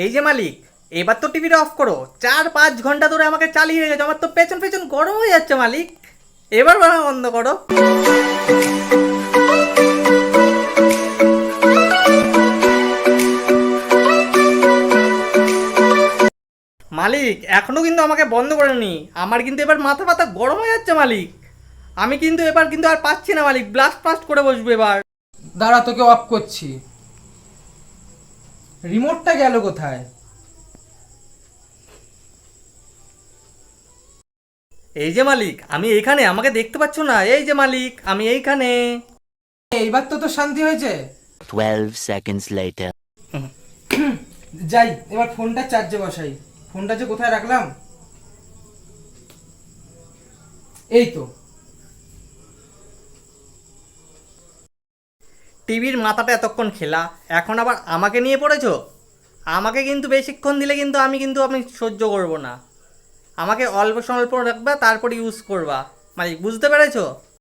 এই যে মালিক, এবার তো টিভিটা অফ করো। 4-5 ঘন্টা ধরে আমাকে চালিয়ে রেখেছো, আমার তো পেছন পেছন গরম হয়ে যাচ্ছে মালিক। এবার বন্ধ করো। মালিক এখনো কিন্তু আমাকে বন্ধ করেনি, আমার কিন্তু এবার মাথা ব্যথা গরম হয়ে যাচ্ছে মালিক। আমি কিন্তু এবার কিন্তু আর পাচ্ছি না মালিক, ব্লাস্ট ফাস্ট করে বসবো এবার। দাঁড়া, তোকে অফ করছি। রিমোটটা গেল কোথায়? এই যে মালিক, আমি এইখানে, আমাকে দেখতে পাচ্ছ না? এই যে মালিক, আমি এইখানে। এইবার তো তোর শান্তি হয়েছে। 12 seconds later. যাই, এবার ফোনটা চার্জে বসাই। ফোনটা যে কোথায় রাখলাম, এই তো। টিভির মাথাটা এতক্ষণ খেলা, এখন আবার আমাকে নিয়ে পড়েছো। আমাকে কিন্তু বেশিক্ষণ দিলে কিন্তু আমি সহ্য করব না। আমাকে অল্প স্বল্প রাখবা, তারপর ইউজ করবা। মালিক বুঝতে পেরেছো?